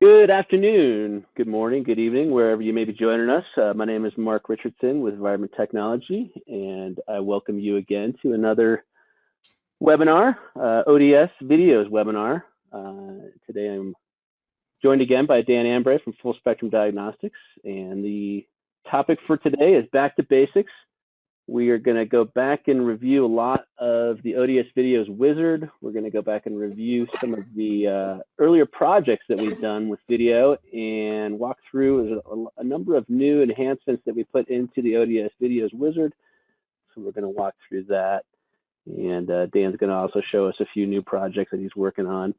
Good afternoon, good morning, good evening, wherever you may be joining us. My name is Mark Richardson with Environment Technology, and I welcome you again to another webinar, ODS Videos webinar. Today I'm joined again by Dan Ambray from Full Spectrum Diagnostics, and the topic for today is back to basics. We are going to go back and review a lot of the ODS Videos wizard. We're going to go back and review some of the earlier projects that we've done with video and walk through a number of new enhancements that we put into the ODS Videos wizard. So we're going to walk through that. And Dan's going to also show us a few new projects that he's working on.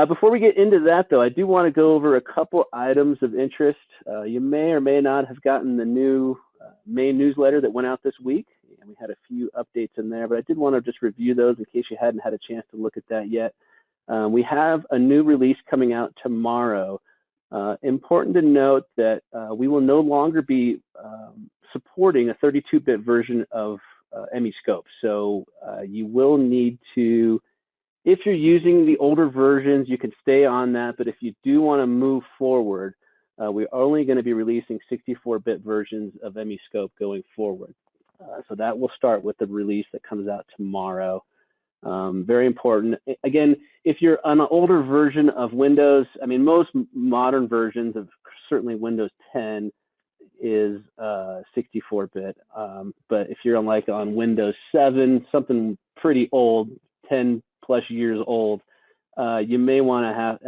Before we get into that, though, I do want to go over a couple items of interest. You may or may not have gotten the new main newsletter that went out this week, and we had a few updates in there, but I did want to just review those in case you hadn't had a chance to look at that yet. We have a new release coming out tomorrow. Important to note that we will no longer be supporting a 32-bit version of MEscope, so you will need to, if you're using the older versions, you can stay on that, but if you do want to move forward, we're only going to be releasing 64-bit versions of MEscope going forward. So that will start with the release that comes out tomorrow. Very important. Again, if you're on an older version of Windows, I mean, most modern versions of certainly Windows 10 is 64-bit. But if you're on Windows 7, something pretty old, 10 plus years old, you may want to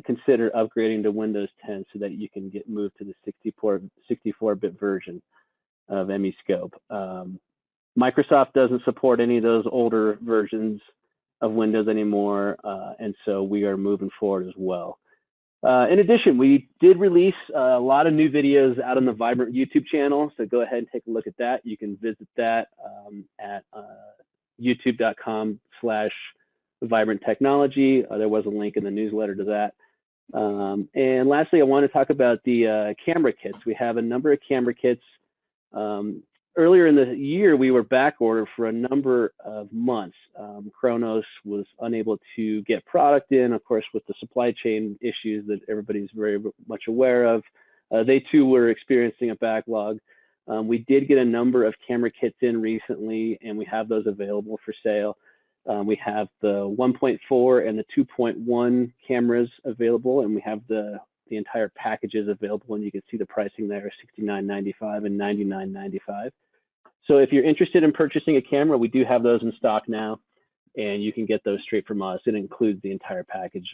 consider upgrading to Windows 10 so that you can get moved to the 64-bit version of MEscope. Microsoft doesn't support any of those older versions of Windows anymore, and so we are moving forward as well. In addition, we did release a lot of new videos out on the Vibrant YouTube channel, so go ahead and take a look at that. You can visit that at youtube.com/Vibrant Technology. There was a link in the newsletter to that. And lastly, I want to talk about the camera kits. We have a number of camera kits. Earlier in the year, we were back ordered for a number of months. Kronos was unable to get product in, of course, with the supply chain issues that everybody's very much aware of. They too were experiencing a backlog. We did get a number of camera kits in recently, and we have those available for sale. We have the 1.4 and the 2.1 cameras available, and we have the entire packages available, and you can see the pricing there, $69.95 and $99.95. So if you're interested in purchasing a camera, we do have those in stock now, and you can get those straight from us. It includes the entire package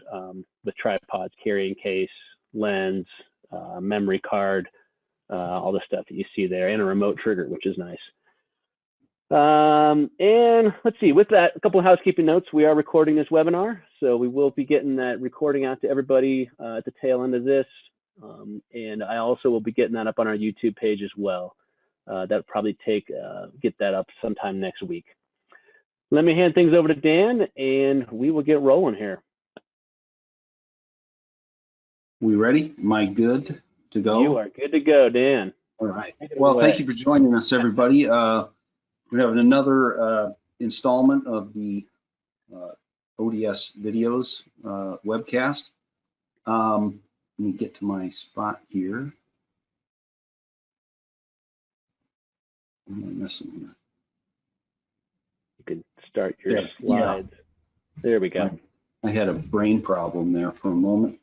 with tripods, carrying case, lens, memory card, all the stuff that you see there, and a remote trigger, which is nice. And let's see, with that, a couple of housekeeping notes. We are recording this webinar, so we will be getting that recording out to everybody at the tail end of this. And I also will be getting that up on our YouTube page as well. That'll probably get that up sometime next week. Let me hand things over to Dan, and we will get rolling here. We ready? Am I good to go? You are good to go, Dan. All right. Well, thank you for joining us, everybody. We have another installment of the ODS Videos webcast. Let me get to my spot here. What am I missing here? You can start your slides. Yeah. There we go. I had a brain problem there for a moment.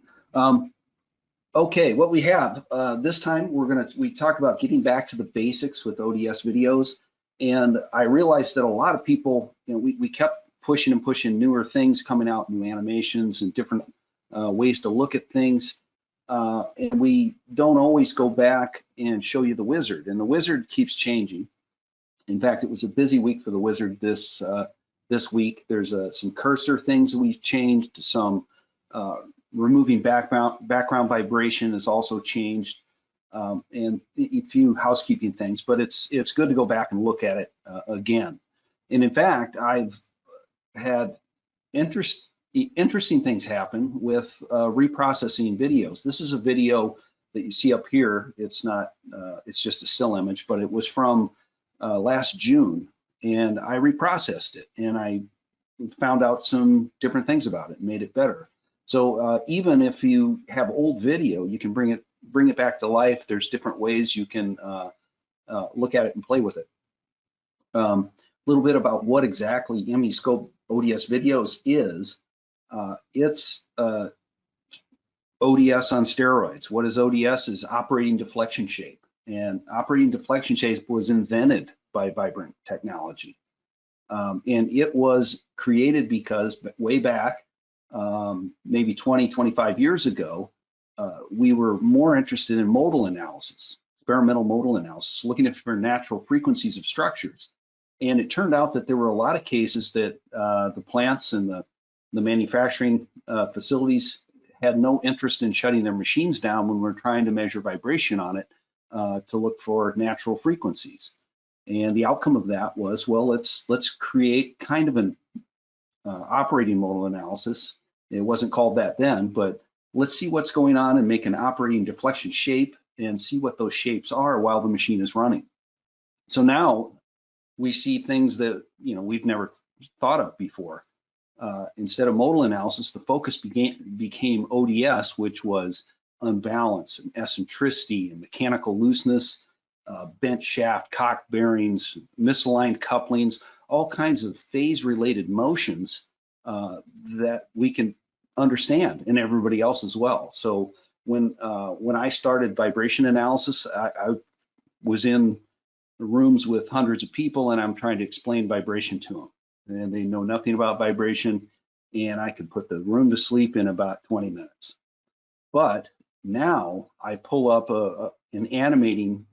Okay, what we have this time, we talk about getting back to the basics with ODS videos. And I realized that a lot of people, we kept pushing and pushing newer things coming out, new animations and different ways to look at things. And we don't always go back and show you the wizard. And the wizard keeps changing. In fact, it was a busy week for the wizard this week. There's some cursor things that we've changed. Some removing background vibration has also changed. And a few housekeeping things, but it's good to go back and look at it again. And in fact, I've had interesting things happen with reprocessing videos. This is a video that you see up here. It's not, it's just a still image, but it was from last June, and I reprocessed it, and I found out some different things about it, made it better. So even if you have old video, you can bring it back to life. There's different ways you can look at it and play with it. A little bit about what exactly MEscope ODS Videos is. It's ODS on steroids. What is ODS? Is operating deflection shape. And operating deflection shape was invented by Vibrant Technology. And it was created because way back, maybe 20, 25 years ago, we were more interested in modal analysis, experimental modal analysis, looking for natural frequencies of structures. And it turned out that there were a lot of cases that the plants and the manufacturing facilities had no interest in shutting their machines down when we're trying to measure vibration on it to look for natural frequencies. And the outcome of that was, well, let's create kind of an operating modal analysis. It wasn't called that then, but let's see what's going on and make an operating deflection shape and see what those shapes are while the machine is running. So now we see things that we've never thought of before. Instead of modal analysis, the focus became ODS, which was unbalance and eccentricity and mechanical looseness, bent shaft, cock bearings, misaligned couplings, all kinds of phase-related motions that we can understand, and everybody else as well. So when I started vibration analysis, I was in rooms with hundreds of people, and I'm trying to explain vibration to them, and they know nothing about vibration, and I could put the room to sleep in about 20 minutes. But now I pull up an animating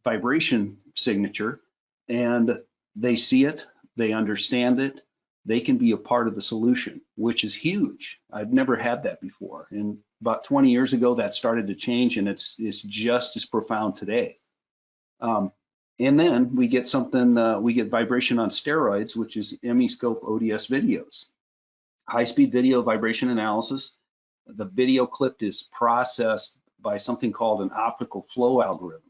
vibration signature, and they see it, they understand it, they can be a part of the solution, which is huge. I've never had that before. And about 20 years ago, that started to change, and it's just as profound today. And then we get something, we get vibration on steroids, which is MEscope ODS videos. High-speed video vibration analysis. The video clip is processed by something called an optical flow algorithm.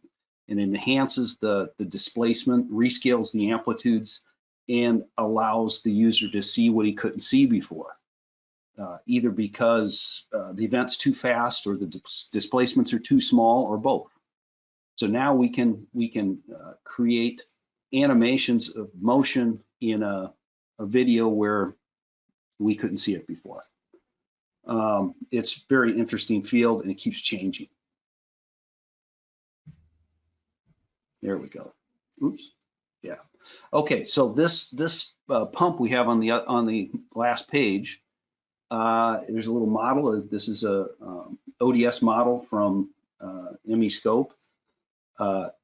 It enhances the displacement, rescales the amplitudes, and allows the user to see what he couldn't see before, either because the event's too fast or the displacements are too small, or both. So now we can create animations of motion in a video where we couldn't see it before. It's a very interesting field, and it keeps changing. There we go. Oops. Yeah. Okay. So this pump we have on the last page. There's a little model. This is a ODS model from MEscope.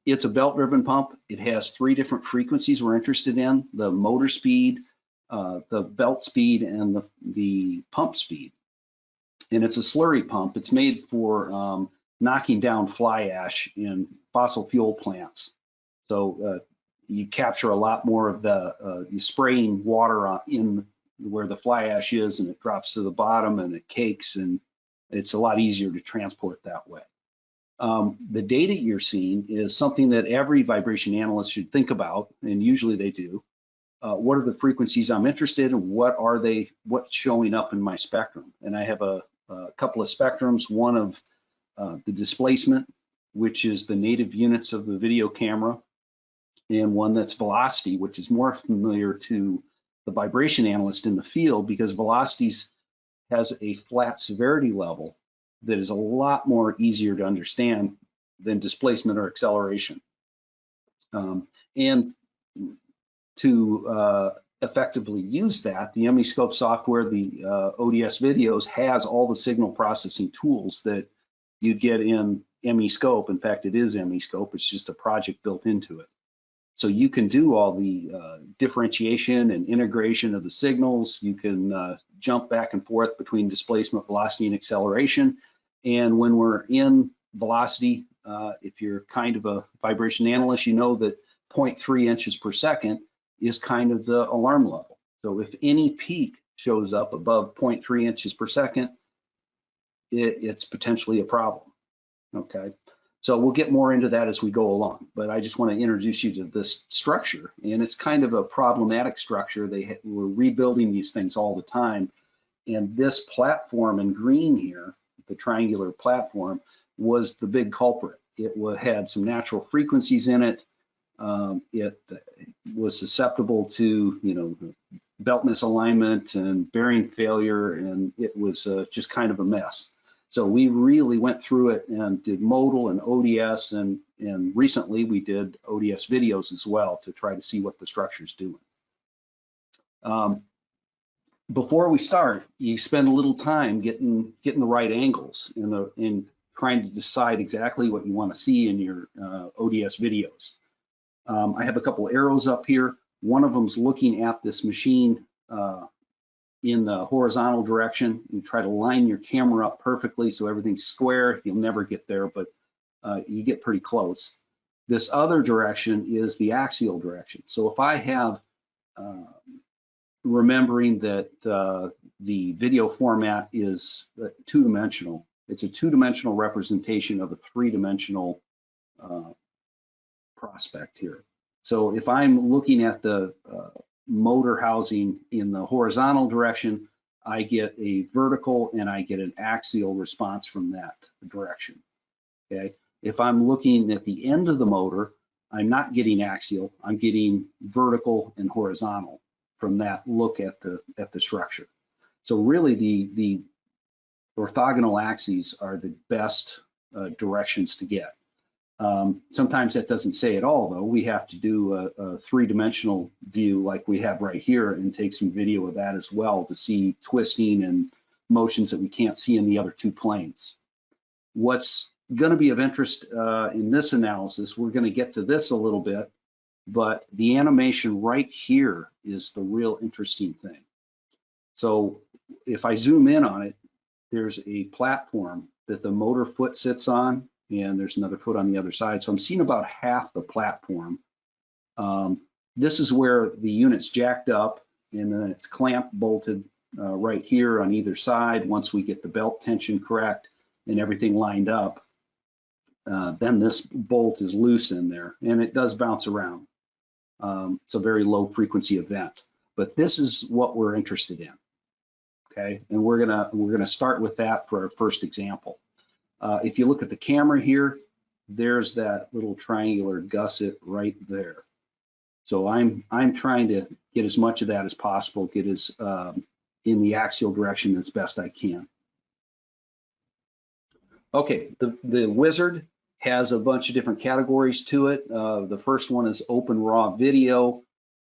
It's a belt-driven pump. It has 3 different frequencies we're interested in: the motor speed, the belt speed, and the pump speed. And it's a slurry pump. It's made for knocking down fly ash in fossil fuel plants. So you capture a lot more of you're spraying water in where the fly ash is, and it drops to the bottom and it cakes, and it's a lot easier to transport that way. The data you're seeing is something that every vibration analyst should think about, and usually they do. What are the frequencies I'm interested in? What's showing up in my spectrum? And I have a couple of spectrums, one of the displacement, which is the native units of the video camera, and one that's velocity, which is more familiar to the vibration analyst in the field, because velocities has a flat severity level that is a lot more easier to understand than displacement or acceleration. And to effectively use that, the MEscope software, the ODS videos, has all the signal processing tools that you'd get in MEscope. In fact, it is MEscope. It's just a project built into it. So you can do all the differentiation and integration of the signals. You can jump back and forth between displacement, velocity, and acceleration. And when we're in velocity, if you're kind of a vibration analyst, you know that 0.3 inches per second is kind of the alarm level. So if any peak shows up above 0.3 inches per second, it's potentially a problem, okay? So we'll get more into that as we go along, but I just want to introduce you to this structure, and it's kind of a problematic structure. We're rebuilding these things all the time, And this platform in green here, the triangular platform, was the big culprit. It had some natural frequencies in it. It was susceptible to, belt misalignment and bearing failure, and it was just kind of a mess. So we really went through it and did modal and ODS, and recently we did ODS videos as well to try to see what the structure's doing. Before we start, you spend a little time getting the right angles in trying to decide exactly what you want to see in your ODS videos. I have a couple arrows up here. One of them's looking at this machine in the horizontal direction. You try to line your camera up perfectly so everything's square. You'll never get there, but you get pretty close. This other direction is the axial direction. So if I have, remembering that the video format is two-dimensional, it's a two-dimensional representation of a three-dimensional prospect here. So if I'm looking at the motor housing in the horizontal direction, I get a vertical and I get an axial response from that direction. Okay. If I'm looking at the end of the motor, I'm not getting axial, I'm getting vertical and horizontal from that look at the structure. So really the orthogonal axes are the best directions to get. Sometimes that doesn't say it all, though. We have to do a three-dimensional view like we have right here and take some video of that as well to see twisting and motions that we can't see in the other two planes. What's going to be of interest in this analysis, we're going to get to this a little bit, but the animation right here is the real interesting thing. So if I zoom in on it, there's a platform that the motor foot sits on, and there's another foot on the other side. So I'm seeing about half the platform. This is where the unit's jacked up, and then it's clamped, bolted right here on either side. Once we get the belt tension correct and everything lined up, then this bolt is loose in there, and it does bounce around. It's a very low frequency event, but this is what we're interested in. Okay, and we're gonna start with that for our first example. If you look at the camera here, there's that little triangular gusset right there. So I'm trying to get as much of that as possible, get as in the axial direction as best I can. Okay, the wizard has a bunch of different categories to it. The first one is open raw video.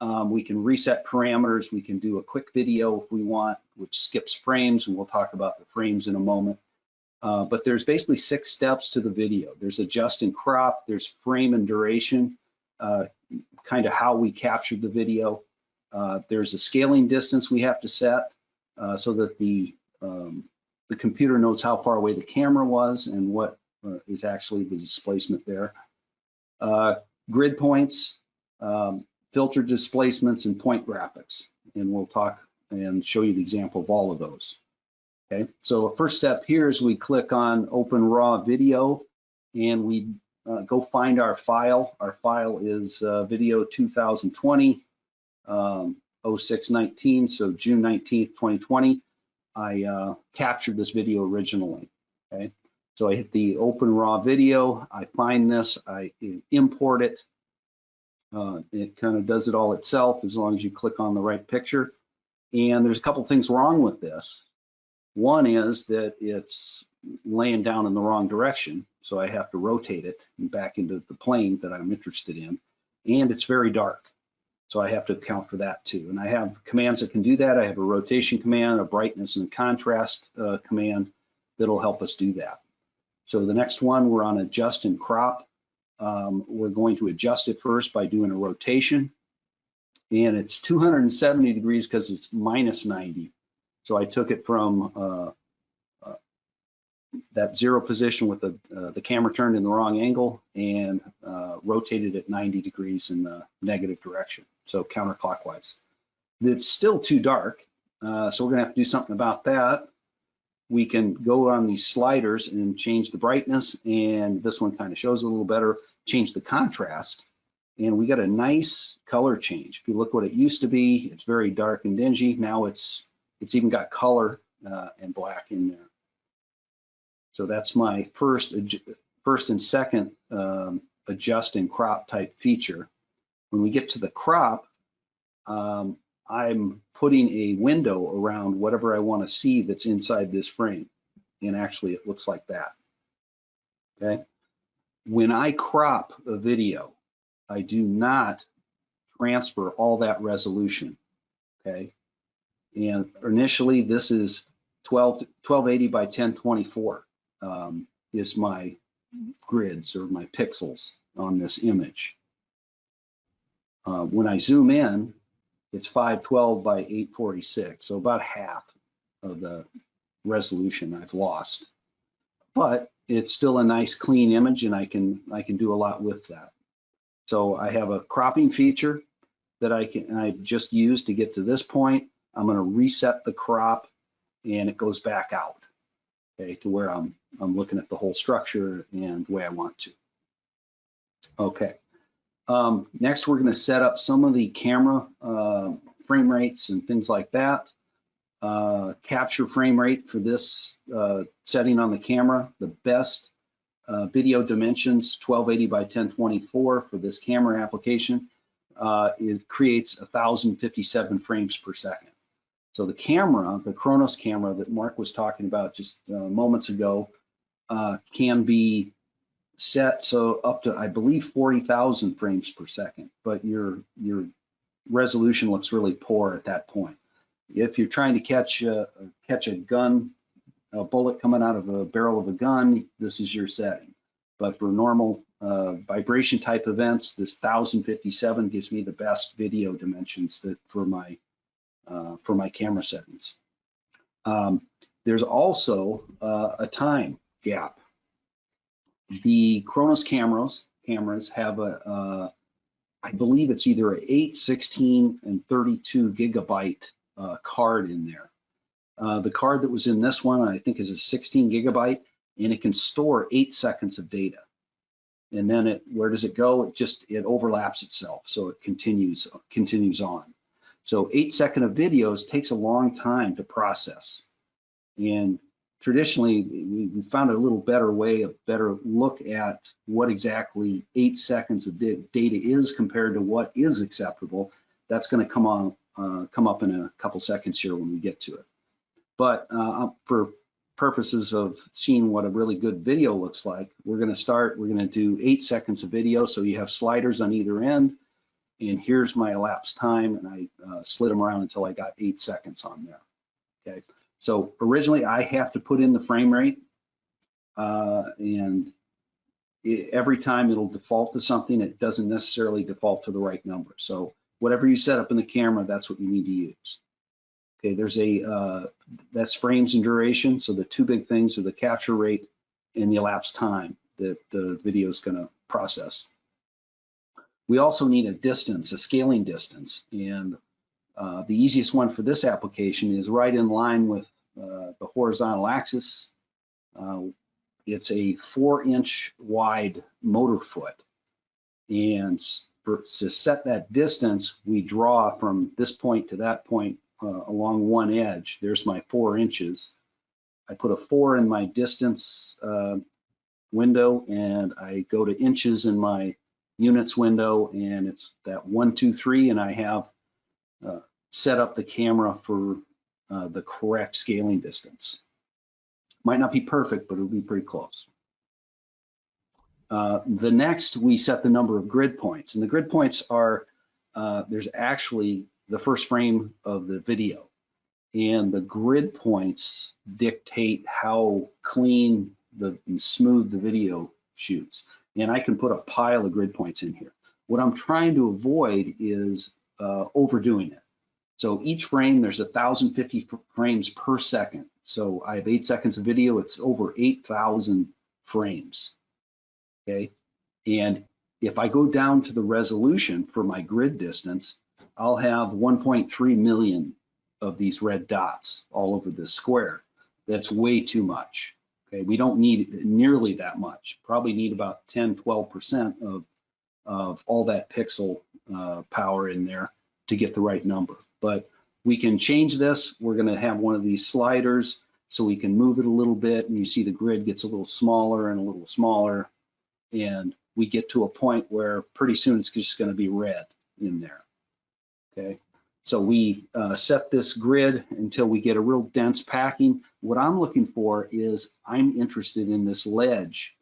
We can reset parameters. We can do a quick video if we want, which skips frames, and we'll talk about the frames in a moment. But there's basically 6 steps to the video. There's adjust and crop, there's frame and duration, kind of how we captured the video. There's a scaling distance we have to set so that the computer knows how far away the camera was and what is actually the displacement there. Grid points, filter displacements, and point graphics. And we'll talk and show you the example of all of those. Okay, so first step here is we click on Open Raw Video, and we go find our file. Our file is video 2020, 0619, so June 19th, 2020. I captured this video originally. Okay, so I hit the Open Raw Video, I find this, I import it. It kind of does it all itself as long as you click on the right picture. And there's a couple things wrong with this. One is that it's laying down in the wrong direction, so I have to rotate it back into the plane that I'm interested in, and it's very dark, so I have to account for that too. And I have commands that can do that. I have a rotation command, a brightness and contrast command that'll help us do that. So the next one, we're on adjust and crop. We're going to adjust it first by doing a rotation, and it's 270 degrees because it's minus 90. So I took it from that 0 position with the camera turned in the wrong angle and rotated it 90 degrees in the negative direction, so counterclockwise. It's still too dark, so we're gonna have to do something about that. We can go on these sliders and change the brightness, and this one kind of shows a little better, change the contrast, and we got a nice color change. If you look what it used to be, it's very dark and dingy. Now it's even got color and black in there. So that's my first and second adjust and crop type feature. When we get to the crop, I'm putting a window around whatever I want to see that's inside this frame. And actually it looks like that, okay? When I crop a video, I do not transfer all that resolution, okay? And initially this is 1280 by 1024 is my grids or my pixels on this image. When I zoom in, it's 512 by 846, so about half of the resolution I've lost. But it's still a nice clean image, and I can do a lot with that. So I have a cropping feature that I just used to get to this point. I'm going to reset the crop, and it goes back out, okay, to where I'm looking at the whole structure and the way I want to. Okay. Next, we're going to set up some of the camera frame rates and things like that. Capture frame rate for this setting on the camera. The best video dimensions, 1280 by 1024 for this camera application. It creates 1057 frames per second. So the camera, the Kronos camera that Mark was talking about just moments ago, can be set so up to, I believe, 40,000 frames per second, but your resolution looks really poor at that point. If you're trying to catch a gun, a bullet coming out of a barrel of a gun, this is your setting. But for normal vibration type events, this 1057 gives me the best video dimensions that for my camera settings. There's also a time gap. The Kronos cameras have a, I believe it's either an 8, 16, and 32 gigabyte card in there. The card that was in this one, I think, is a 16 gigabyte, and it can store 8 seconds of data. And then where does it go? It overlaps itself, so it continues on. So 8 seconds of videos takes a long time to process. And traditionally, we found a little better way, a better look at what exactly 8 seconds of data is compared to what is acceptable. That's going to come up in a couple seconds here when we get to it. But for purposes of seeing what a really good video looks like, we're going to do 8 seconds of video. So you have sliders on either end. And here's my elapsed time, and I slid them around until I got 8 seconds on there. Okay. So originally I have to put in the frame rate, and every time it'll default to something. It doesn't necessarily default to the right number. So whatever you set up in the camera, that's what you need to use. Okay, there's that's frames and duration. So the two big things are the capture rate and the elapsed time that the video is going to process. We also need a distance, a scaling distance, and the easiest one for this application is right in line with the horizontal axis. It's a 4-inch wide motor foot, and to set that distance, we draw from this point to that point along one edge. There's my 4 inches. I put a 4 in my distance window, and I go to inches in my units window, and it's that 1, 2, 3, and I have set up the camera for the correct scaling distance. Might not be perfect, but it'll be pretty close. The next, we set the number of grid points, and the grid points are, there's actually the first frame of the video, and the grid points dictate how clean and smooth the video shoots. And I can put a pile of grid points in here. What I'm trying to avoid is overdoing it. So each frame, there's 1050 frames per second. So I have 8 seconds of video, it's over 8,000 frames, okay? And if I go down to the resolution for my grid distance, I'll have 1.3 million of these red dots all over this square. That's way too much. Okay, we don't need nearly that much. Probably need about 10, 12% of all that pixel power in there to get the right number. But We can change this. We're going to have one of these sliders so we can move it a little bit, and you see the grid gets a little smaller and a little smaller, and we get to a point where pretty soon it's just going to be red in there. Okay, so we set this grid until we get a real dense packing. What I'm looking for is I'm interested in this ledge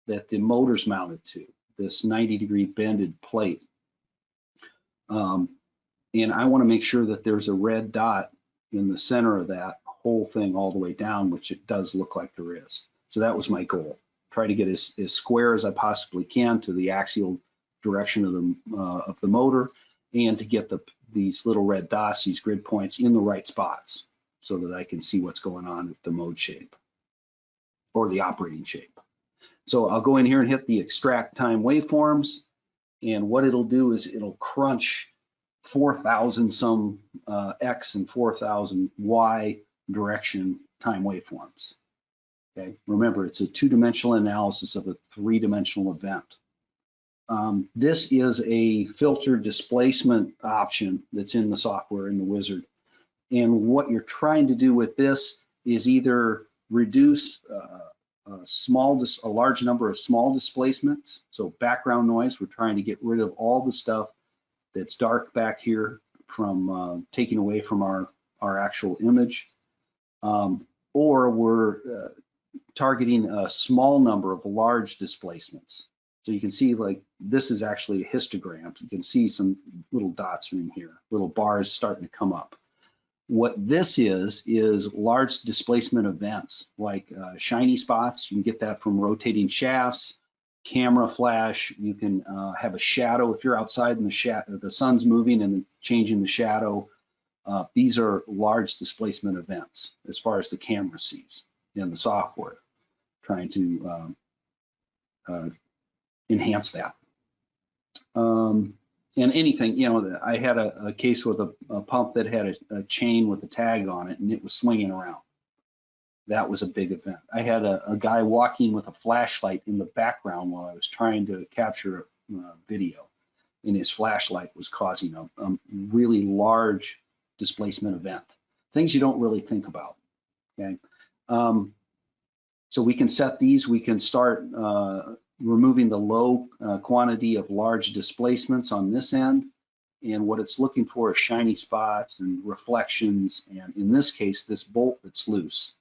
that the motor's mounted to, this 90-degree bended plate. And I want to make sure that there's a red dot in the center of that whole thing all the way down, which it does look like there is. So that was my goal. Try to get as square as I possibly can to the axial direction of the motor, and to get these little red dots, these grid points, in the right spots so that I can see what's going on with the mode shape or the operating shape. So I'll go in here and hit the extract time waveforms, and what it'll do is it'll crunch 4,000 some X and 4,000 Y direction time waveforms. Okay, remember, it's a two-dimensional analysis of a three-dimensional event. This is a filter displacement option that's in the software in the wizard. And what you're trying to do with this is either reduce a large number of small displacements. So background noise, we're trying to get rid of all the stuff that's dark back here from taking away from our actual image. Or we're targeting a small number of large displacements. So you can see, like, this is actually a histogram. You can see some little dots in here, little bars starting to come up. What this is large displacement events, like shiny spots. You can get that from rotating shafts, camera flash. You can have a shadow if you're outside and the sun's moving and changing the shadow. These are large displacement events as far as the camera sees in the software, trying to enhance that. And anything, you know, I had a case with a pump that had a chain with a tag on it, and it was swinging around. That was a big event. I had a guy walking with a flashlight in the background while I was trying to capture a video, and his flashlight was causing a really large displacement event. Things you don't really think about, okay? So we can set these, we can start removing the low quantity of large displacements on this end, and what it's looking for is shiny spots and reflections, and in this case, this bolt that's loose.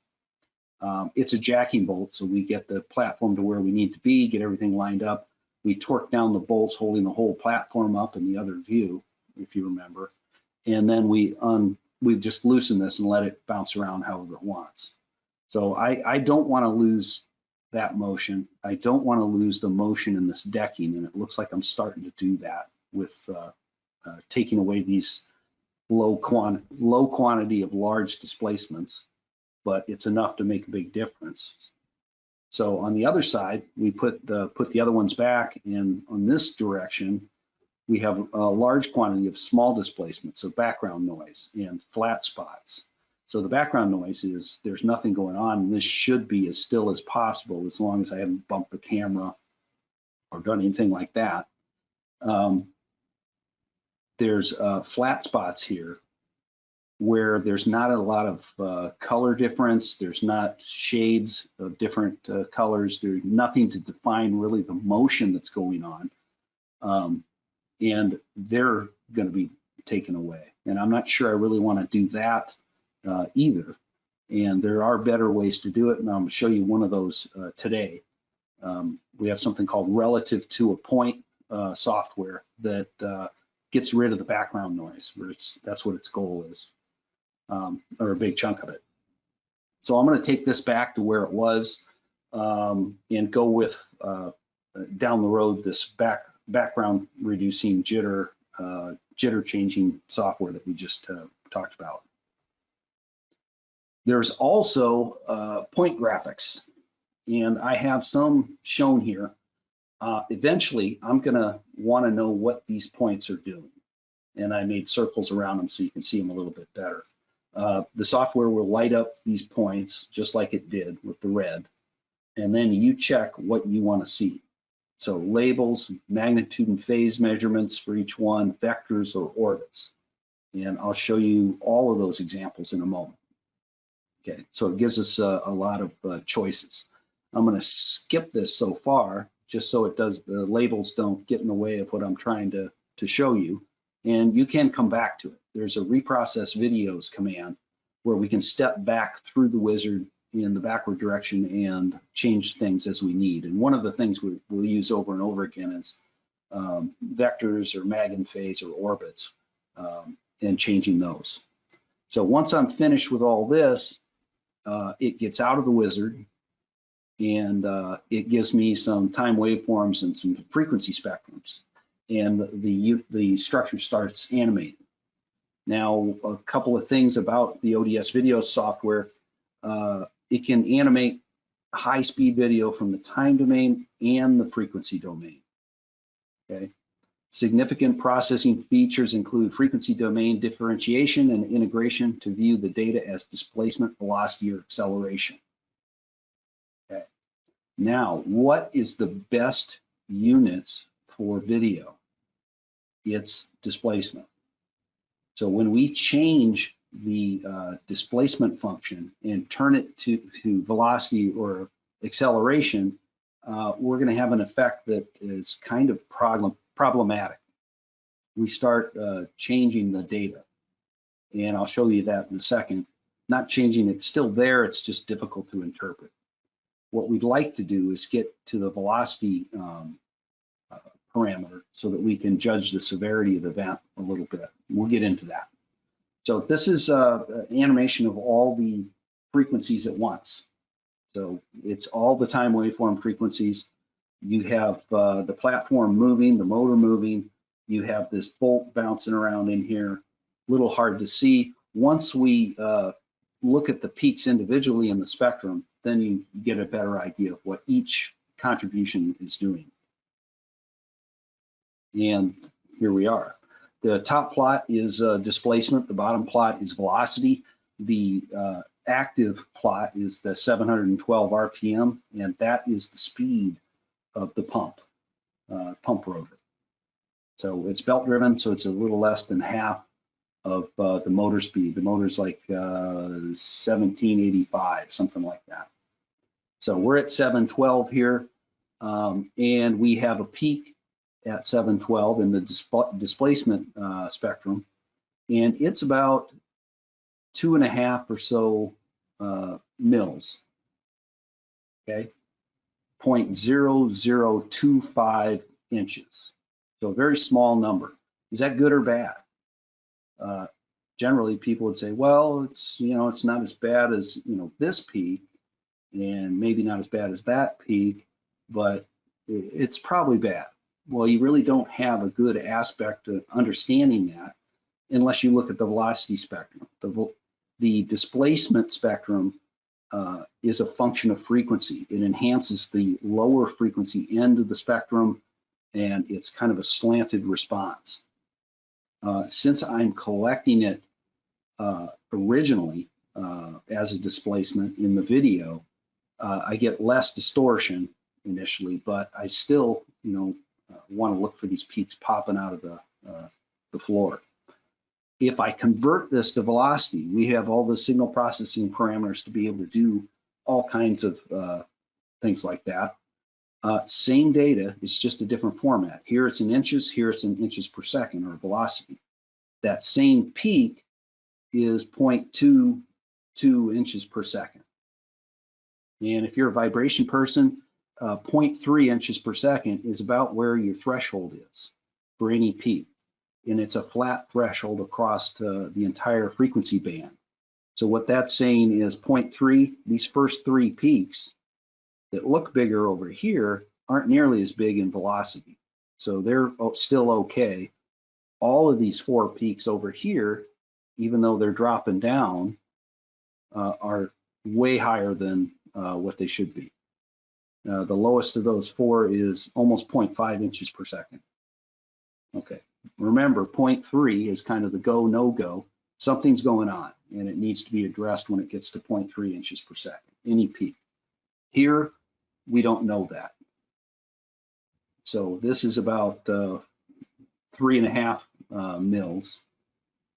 It's a jacking bolt, so we get the platform to where we need to be, get everything lined up. We torque down the bolts holding the whole platform up in the other view, if you remember, and then we just loosen this and let it bounce around however it wants. So I don't want to lose that motion. I don't want to lose the motion in this decking, and it looks like I'm starting to do that with taking away these low quantity of large displacements, but it's enough to make a big difference. So on the other side, we put the other ones back, and on this direction, we have a large quantity of small displacements, so background noise and flat spots. So the background noise is there's nothing going on, and this should be as still as possible as long as I haven't bumped the camera or done anything like that. There's flat spots here where there's not a lot of color difference. There's not shades of different colors. There's nothing to define really the motion that's going on. And they're going to be taken away. And I'm not sure I really want to do that either. And there are better ways to do it, and I'm going to show you one of those today. We have something called relative to a point software that gets rid of the background noise, where that's what its goal is, or a big chunk of it. So I'm going to take this back to where it was and go with down the road this background reducing jitter changing software that we just talked about. There's also point graphics, and I have some shown here. Eventually, I'm going to want to know what these points are doing, and I made circles around them so you can see them a little bit better. The software will light up these points just like it did with the red, and then you check what you want to see. So labels, magnitude and phase measurements for each one, vectors or orbits. And I'll show you all of those examples in a moment. Okay, so it gives us a lot of choices. I'm going to skip this so far, just so the labels don't get in the way of what I'm trying to show you. And you can come back to it. There's a reprocess videos command where we can step back through the wizard in the backward direction and change things as we need. And one of the things we'll use over and over again is vectors or mag and phase or orbits, and changing those. So once I'm finished with all this, it gets out of the wizard, and it gives me some time waveforms and some frequency spectrums, and the structure starts animating. Now, a couple of things about the ODS video software. It can animate high-speed video from the time domain and the frequency domain. Okay. Significant processing features include frequency domain differentiation and integration to view the data as displacement, velocity, or acceleration. Okay. Now, what is the best units for video? It's displacement. So when we change the displacement function and turn it to velocity or acceleration, we're going to have an effect that is kind of problematic. We start changing the data, and I'll show you that in a second. Not changing, it's still there, it's just difficult to interpret. What we'd like to do is get to the velocity parameter so that we can judge the severity of the event a little bit. We'll get into that. So this is an animation of all the frequencies at once. So it's all the time waveform frequencies. You have the platform moving, the motor moving. You have this bolt bouncing around in here. A little hard to see. Once we look at the peaks individually in the spectrum, then you get a better idea of what each contribution is doing. And here we are. The top plot is displacement. The bottom plot is velocity. The active plot is the 712 RPM, and that is the speed of the pump rotor. So it's belt driven, so it's a little less than half of the motor speed. The motor's like 1785, something like that. So we're at 712 here, and we have a peak at 712 in the displacement spectrum, and it's about 2.5 or so mils. Okay, 0.0025 inches. So a very small number. Is that good or bad? Generally, people would say, well, it's not as bad as this peak, and maybe not as bad as that peak, but it's probably bad. Well, you really don't have a good aspect of understanding that unless you look at the velocity spectrum. The displacement spectrum is a function of frequency. It enhances the lower frequency end of the spectrum, and it's kind of a slanted response. Since I'm collecting it originally as a displacement in the video, I get less distortion initially, but I still, want to look for these peaks popping out of the floor. If I convert this to velocity, we have all the signal processing parameters to be able to do all kinds of things like that. Same data, it's just a different format. Here it's in inches, here it's in inches per second, or velocity. That same peak is 0.22 inches per second. And if you're a vibration person, 0.3 inches per second is about where your threshold is for any peak. And it's a flat threshold across the entire frequency band. So what that's saying is 0.3, these first three peaks that look bigger over here aren't nearly as big in velocity. So they're still okay. All of these four peaks over here, even though they're dropping down, are way higher than what they should be. The lowest of those four is almost 0.5 inches per second. Okay, remember 0.3 is kind of the go, no go. Something's going on and it needs to be addressed when it gets to 0.3 inches per second, any peak. Here, we don't know that. So this is about 3.5 mils.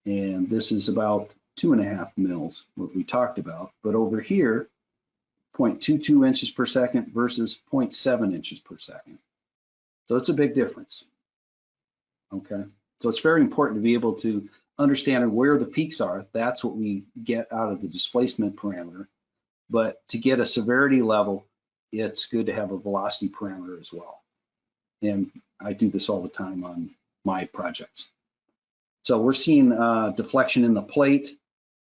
And this is about 2.5 mils, what we talked about. But over here, 0.22 inches per second versus 0.7 inches per second. So it's a big difference. Okay, so it's very important to be able to understand where the peaks are. That's what we get out of the displacement parameter. But to get a severity level, it's good to have a velocity parameter as well. And I do this all the time on my projects. So we're seeing deflection in the plate.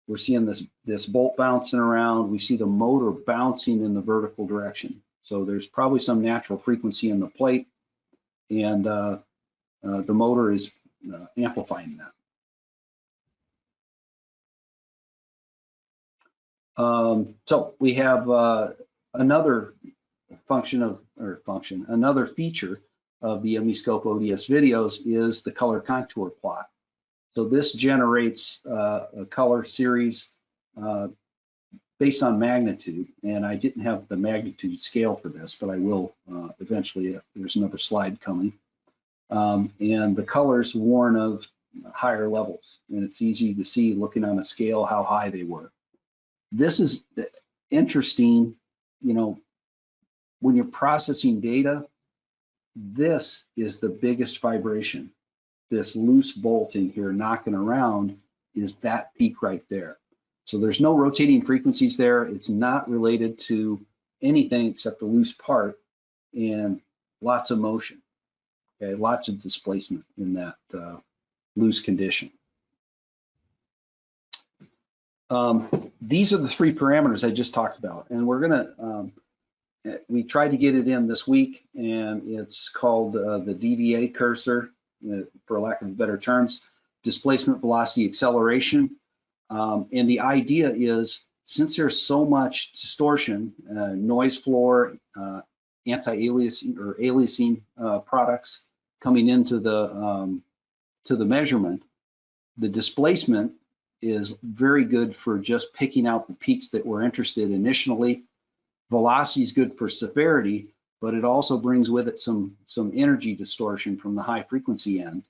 We're seeing this bolt bouncing around. We see the motor bouncing in the vertical direction. So there's probably some natural frequency in the plate, and the motor is amplifying that. So we have another another feature of the MEscope ODS videos is the color contour plot. So this generates a color series based on magnitude, and I didn't have the magnitude scale for this, but I will eventually. There's another slide coming. And the colors warn of higher levels, and it's easy to see looking on a scale how high they were. This is interesting, you know, when you're processing data, this is the biggest vibration. This loose bolt in here knocking around is that peak right there. So there's no rotating frequencies there. It's not related to anything except a loose part and lots of motion. Okay, lots of displacement in that loose condition. These are the three parameters I just talked about, and we're gonna, we tried to get it in this week, and it's called the DVA cursor, for lack of better terms, displacement, velocity, acceleration. And the idea is, since there's so much distortion, noise floor, anti-aliasing or aliasing products coming into the measurement, the displacement is very good for just picking out the peaks that we're interested in initially. Velocity is good for severity, but it also brings with it some energy distortion from the high frequency end.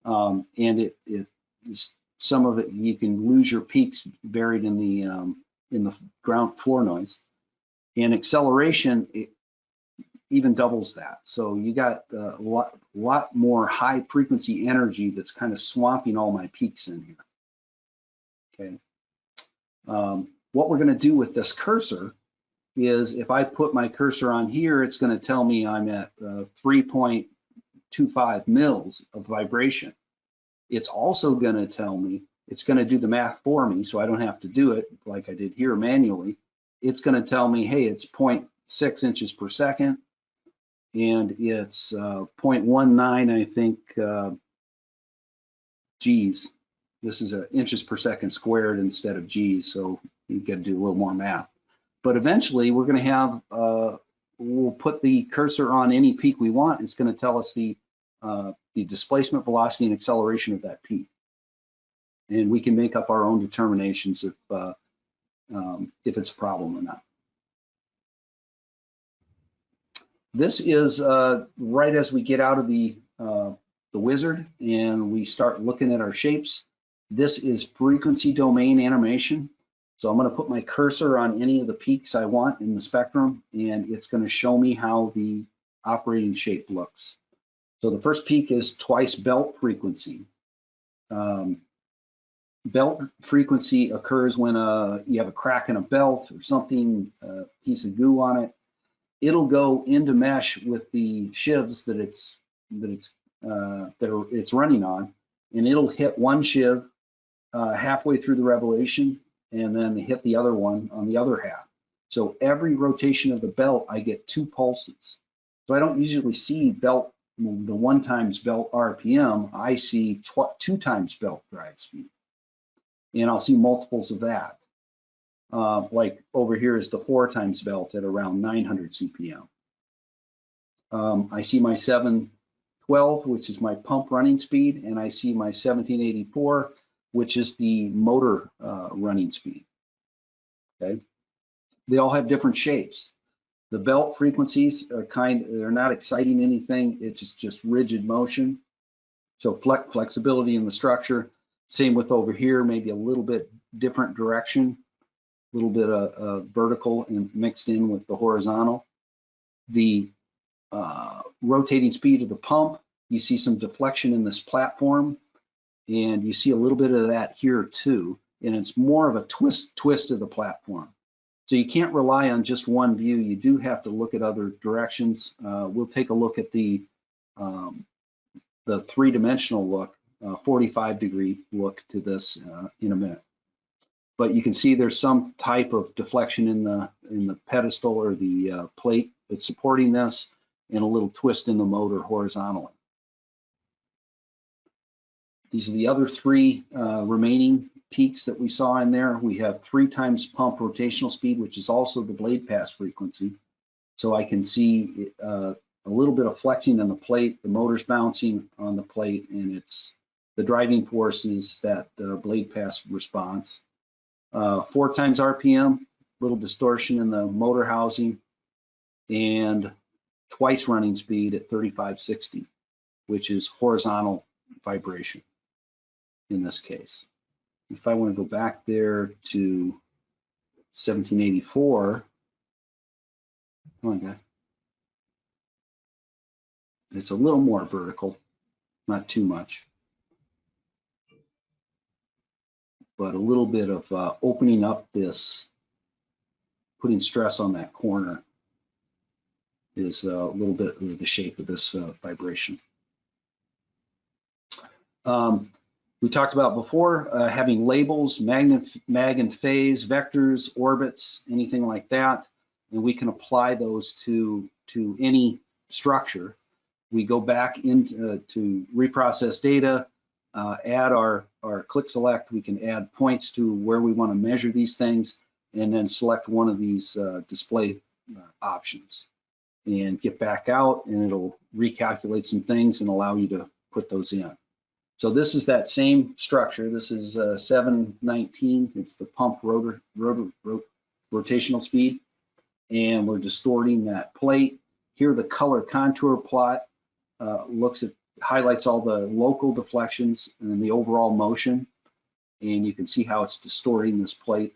And it some of it, you can lose your peaks buried in the ground floor noise. And acceleration, it even doubles that. So you got a lot more high frequency energy that's kind of swamping all my peaks in here. Okay. What we're going to do with this cursor is, if I put my cursor on here, it's going to tell me I'm at 3.25 mils of vibration. It's also going to tell me, it's going to do the math for me, so I don't have to do it like I did here manually. It's going to tell me, hey, it's 0.6 inches per second, and it's 0.19, I think, G's. This is inches per second squared instead of G's, so you got to do a little more math. But eventually, we're going to have, we'll put the cursor on any peak we want. It's going to tell us the displacement, velocity, and acceleration of that peak. And we can make up our own determinations if it's a problem or not. This is right as we get out of the wizard and we start looking at our shapes. This is frequency domain animation. So I'm going to put my cursor on any of the peaks I want in the spectrum, and it's going to show me how the operating shape looks. So the first peak is twice belt frequency. Belt frequency occurs when you have a crack in a belt or something, a piece of goo on it. It'll go into mesh with the shivs that it's running on, and it'll hit one shiv halfway through the revelation, and then hit the other one on the other half. So every rotation of the belt, I get 2 pulses. So I don't usually see belt, the 1 times belt RPM. I see 2 times belt drive speed, and I'll see multiples of that. Like over here is the 4 times belt at around 900 CPM. I see my 712, which is my pump running speed, and I see my 1784, which is the motor running speed. Okay, they all have different shapes. The belt frequencies are they're not exciting anything. It's just rigid motion. So flexibility in the structure. Same with over here, maybe a little bit different direction, a little bit of vertical and mixed in with the horizontal. The rotating speed of the pump, you see some deflection in this platform, and you see a little bit of that here too, and it's more of a twist of the platform. So you can't rely on just one view. You do have to look at other directions. We'll take a look at the three-dimensional look, 45-degree look to this in a minute. But you can see there's some type of deflection in the pedestal or the plate that's supporting this, and a little twist in the motor horizontally. These are the other three remaining peaks that we saw in there. We have 3 times pump rotational speed, which is also the blade pass frequency. So I can see a little bit of flexing on the plate, the motor's bouncing on the plate, and it's the driving force is that blade pass response. 4 times RPM, little distortion in the motor housing, and twice running speed at 3560, which is horizontal vibration in this case. If I want to go back there to 1784, come on, guys. It's a little more vertical, not too much, but a little bit of opening up this, putting stress on that corner is a little bit of the shape of this vibration. We talked about before having labels, mag and phase, vectors, orbits, anything like that, and we can apply those to any structure. We go back into to reprocess data, add our click select. We can add points to where we want to measure these things, and then select one of these display options and get back out, and it'll recalculate some things and allow you to put those in. So this is that same structure. This is 719. It's the pump rotational speed, and we're distorting that plate. Here the color contour plot highlights all the local deflections and then the overall motion, and you can see how it's distorting this plate.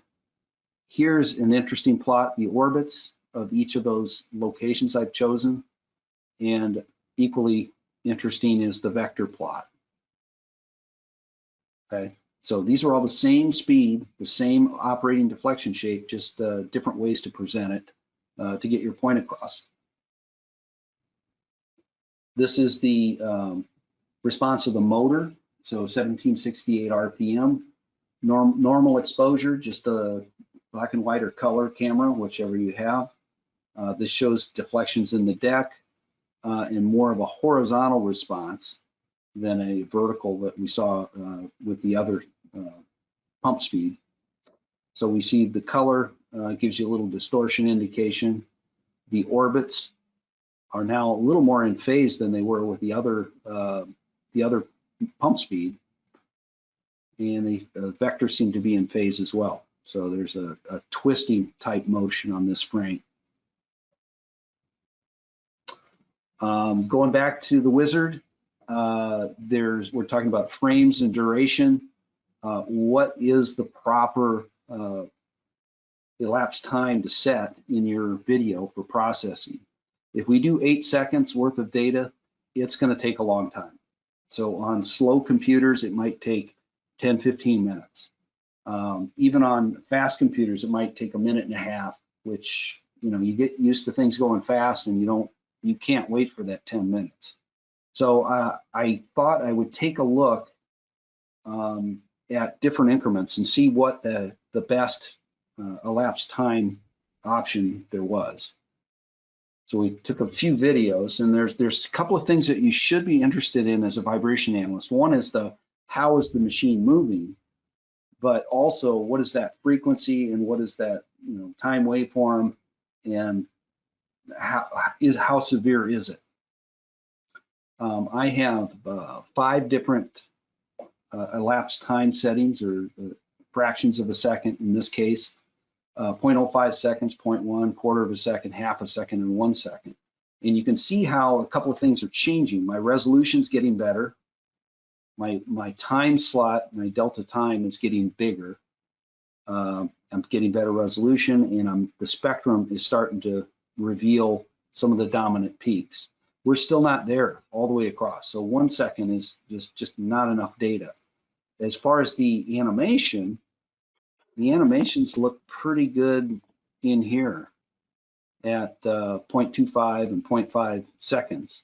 Here's an interesting plot, the orbits of each of those locations I've chosen, and equally interesting is the vector plot. Okay, so these are all the same speed, the same operating deflection shape, just different ways to present it to get your point across. This is the response of the motor, so 1768 RPM. Normal exposure, just a black and white or color camera, whichever you have. This shows deflections in the deck and more of a horizontal response than a vertical that we saw with the other pump speed. So we see the color gives you a little distortion indication. The orbits are now a little more in phase than they were with the other pump speed, and the vectors seem to be in phase as well. So there's a twisting type motion on this frame. Going back to the wizard, we're talking about frames and duration. What is the proper elapsed time to set in your video for processing? If we do 8 seconds worth of data, it's going to take a long time. So on slow computers, it might take 10, 15 minutes. Even on fast computers, it might take a minute and a half, which, you know, you get used to things going fast and you can't wait for that 10 minutes. So I thought I would take a look at different increments and see what the best elapsed time option there was. So we took a few videos, and there's a couple of things that you should be interested in as a vibration analyst. One is how is the machine moving, but also what is that frequency and what is that time waveform, and how severe is it? I have 5 different elapsed time settings, or fractions of a second in this case. 0.05 seconds, 0.1, quarter of a second, half a second, and 1 second. And you can see how a couple of things are changing. My resolution's getting better. my time slot, my delta time is getting bigger. I'm getting better resolution, and the spectrum is starting to reveal some of the dominant peaks. We're still not there all the way across. So 1 second is just not enough data. As far as the animations look pretty good in here at 0.25 and 0.5 seconds.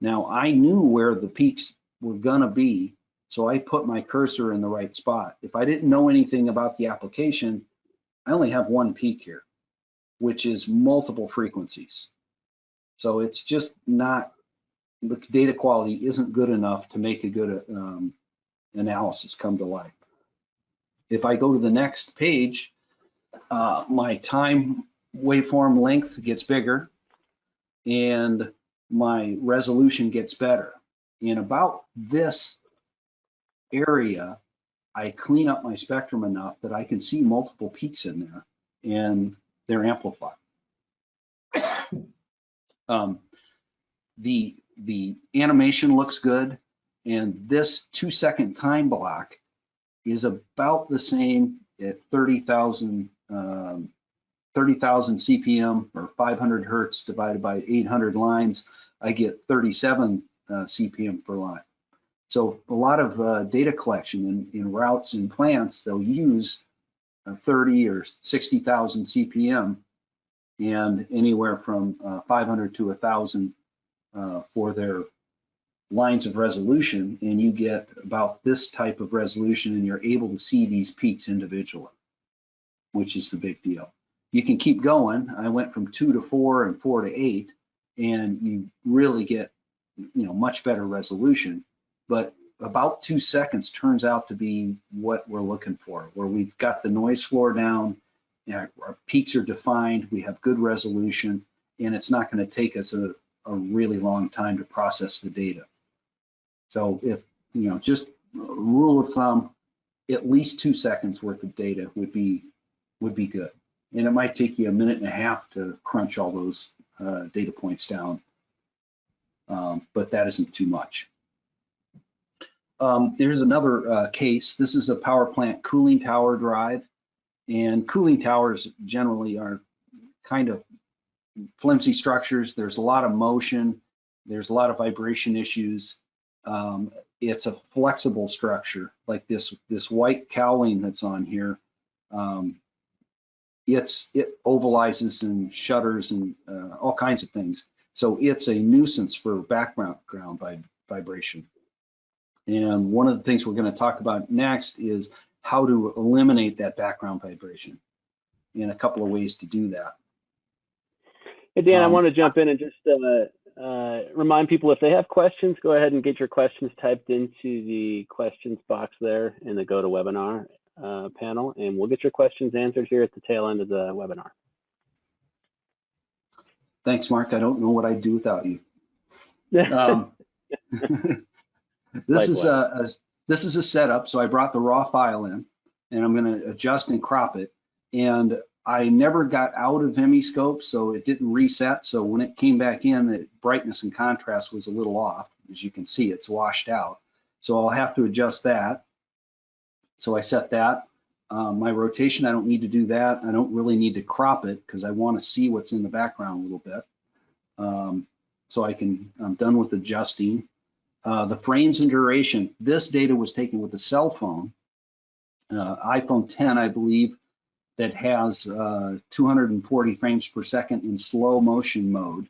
Now, I knew where the peaks were gonna be, so I put my cursor in the right spot. If I didn't know anything about the application, I only have one peak here, which is multiple frequencies. So it's just not, the data quality isn't good enough to make a good analysis come to life. If I go to the next page, my time waveform length gets bigger and my resolution gets better. In about this area, I clean up my spectrum enough that I can see multiple peaks in there and they're amplified. The animation looks good, and this 2 second time block is about the same at 30,000 CPM or 500 hertz divided by 800 lines. I get 37 CPM per line. So a lot of data collection in routes and plants, they'll use 30 or 60,000 CPM and anywhere from 500 to 1,000 for their lines of resolution, and you get about this type of resolution, and you're able to see these peaks individually, which is the big deal. You can keep going. I went from 2 to 4 and 4 to 8, and you really get, much better resolution. But about 2 seconds turns out to be what we're looking for, where we've got the noise floor down, our peaks are defined, we have good resolution, and it's not going to take us a really long time to process the data. So if, just a rule of thumb, at least 2 seconds worth of data would be good. And it might take you a minute and a half to crunch all those data points down, but that isn't too much. There's another case. This is a power plant cooling tower drive, and cooling towers generally are kind of flimsy structures. There's a lot of motion. There's a lot of vibration issues. It's a flexible structure, like this white cowling that's on here. It ovalizes and shutters and all kinds of things. So it's a nuisance for background vibration. And one of the things we're going to talk about next is how to eliminate that background vibration, and a couple of ways to do that. Hey, Dan, I want to jump in and just remind people, if they have questions, go ahead and get your questions typed into the questions box there in the GoToWebinar panel, and we'll get your questions answered here at the tail end of the webinar. Thanks, Mark. I don't know what I'd do without you. This is a setup. So I brought the raw file in, and I'm going to adjust and crop it. And I never got out of MEscope, so it didn't reset. So when it came back in, the brightness and contrast was a little off. As you can see, it's washed out. So I'll have to adjust that. So I set that. My rotation, I don't need to do that. I don't really need to crop it because I want to see what's in the background a little bit. So I'm done with adjusting. The frames and duration, this data was taken with a cell phone, iPhone 10, I believe, that has 240 frames per second in slow motion mode.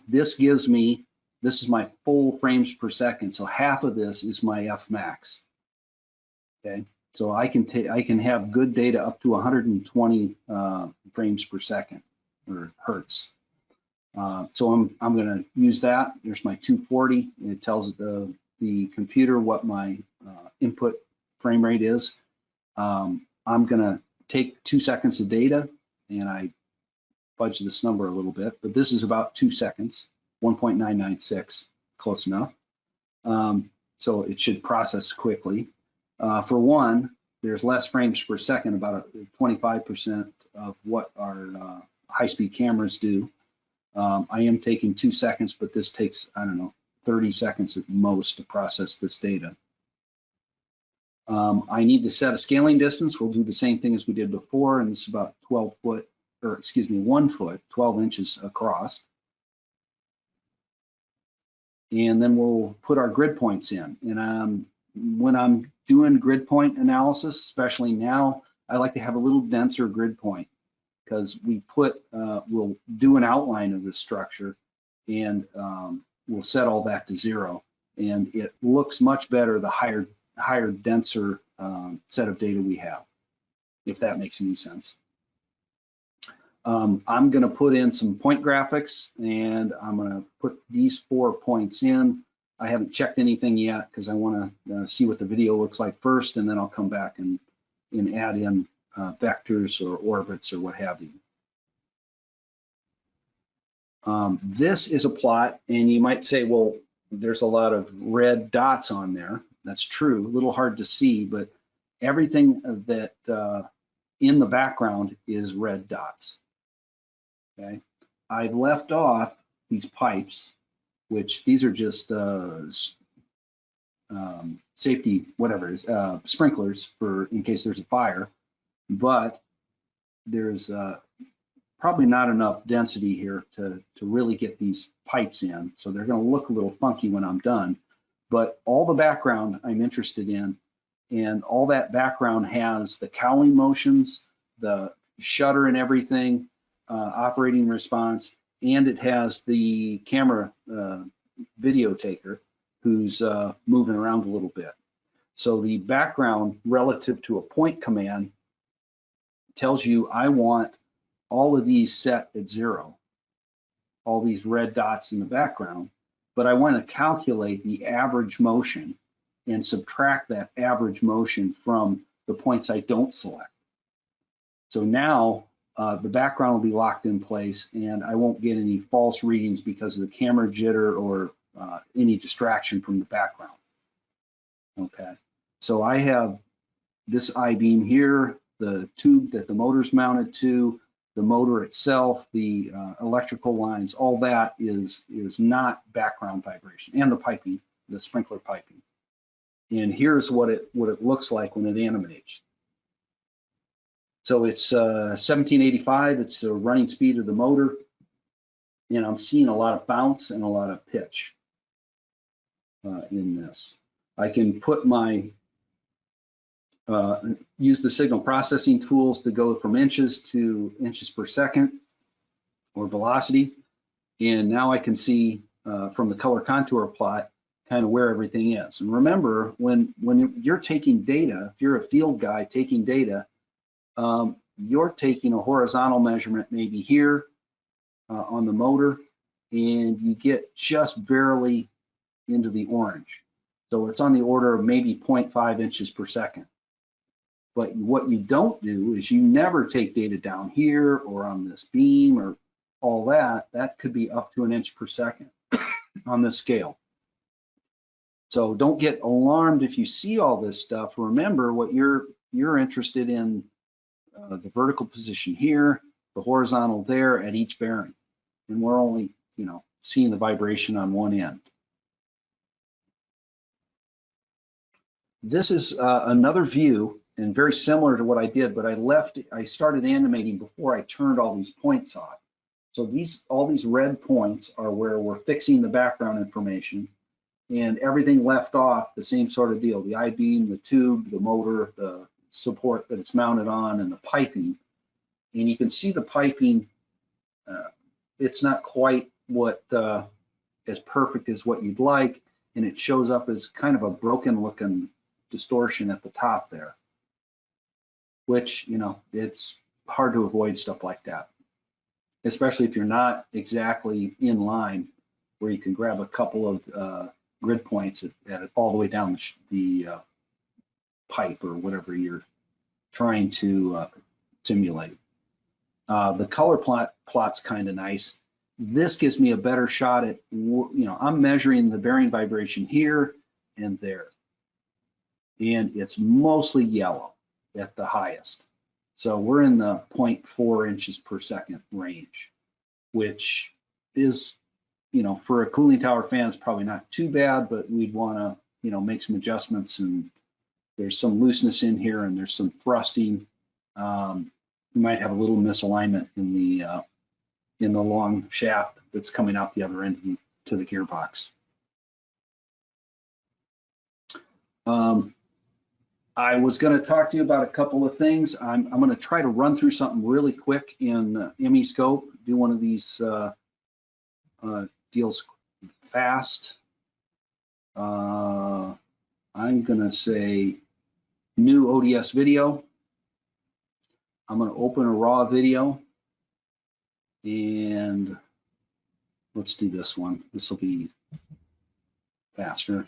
This is my full frames per second, so half of this is my F max. Okay, so I can have good data up to 120 frames per second or hertz. So I'm going to use that. There's my 240. It tells the computer what my input frame rate is. I'm going to take 2 seconds of data, and I fudge this number a little bit, but this is about 2 seconds, 1.996, close enough. So it should process quickly. For one, there's less frames per second, about 25% of what our high-speed cameras do. I am taking 2 seconds, but this takes, I don't know, 30 seconds at most to process this data. I need to set a scaling distance. We'll do the same thing as we did before, and it's about 1 foot, 12 inches across. And then we'll put our grid points in. And when I'm doing grid point analysis, especially now, I like to have a little denser grid point, because we'll do an outline of the structure, and we'll set all that to 0. And it looks much better the higher, denser set of data we have, if that makes any sense. I'm going to put in some point graphics, and I'm going to put these 4 points in. I haven't checked anything yet because I want to see what the video looks like first, and then I'll come back and add in vectors or orbits or what have you. This is a plot, and you might say, well, there's a lot of red dots on there. That's true, a little hard to see, but everything that in the background is red dots. Okay, I've left off these pipes, which these are just safety, whatever it is, sprinklers for in case there's a fire, but there's probably not enough density here to really get these pipes in, so they're going to look a little funky when I'm done. But all the background I'm interested in, and all that background has the cowling motions, the shutter and everything, operating response, and it has the camera video taker who's moving around a little bit. So the background relative to a point command tells you I want all of these set at 0, all these red dots in the background, but I want to calculate the average motion and subtract that average motion from the points I don't select. So now the background will be locked in place, and I won't get any false readings because of the camera jitter or any distraction from the background. Okay, so I have this I-beam here, the tube that the motor's mounted to, the motor itself, the electrical lines, all that is not background vibration, and the piping, the sprinkler piping. And here's what it looks like when it animates. So it's 1785, it's the running speed of the motor, and I'm seeing a lot of bounce and a lot of pitch in this. I can put my use the signal processing tools to go from inches to inches per second, or velocity, and now I can see from the color contour plot kind of where everything is. And remember, when you're taking data, if you're a field guy taking data, you're taking a horizontal measurement maybe here on the motor, and you get just barely into the orange. So it's on the order of maybe 0.5 inches per second. But what you don't do is you never take data down here or on this beam or all that. That could be up to 1 inch per second on this scale. So don't get alarmed if you see all this stuff. Remember what you're interested in, the vertical position here, the horizontal there at each bearing. And we're only, seeing the vibration on one end. This is another view, and very similar to what I did, but I started animating before I turned all these points off. So all these red points are where we're fixing the background information, and everything left off, the same sort of deal, the I-beam, the tube, the motor, the support that it's mounted on, and the piping. And you can see the piping, it's not quite what as perfect as what you'd like, and it shows up as kind of a broken looking distortion at the top there, which, it's hard to avoid stuff like that, especially if you're not exactly in line where you can grab a couple of grid points at all the way down the pipe or whatever you're trying to simulate. The color plot's kind of nice. This gives me a better shot at, I'm measuring the bearing vibration here and there, and it's mostly yellow at the highest. So we're in the 0.4 inches per second range, which is you know, for a cooling tower fan, it's probably not too bad, but we'd want to, you know, make some adjustments, and there's some looseness in here and there's some thrusting. You might have a little misalignment in the long shaft that's coming out the other end to the gearbox. I was going to talk to you about a couple of things. I'm going to try to run through something really quick in MEscope, do one of these deals fast. I'm going to say new ODS video. I'm going to open a raw video, and let's do this one. This will be faster.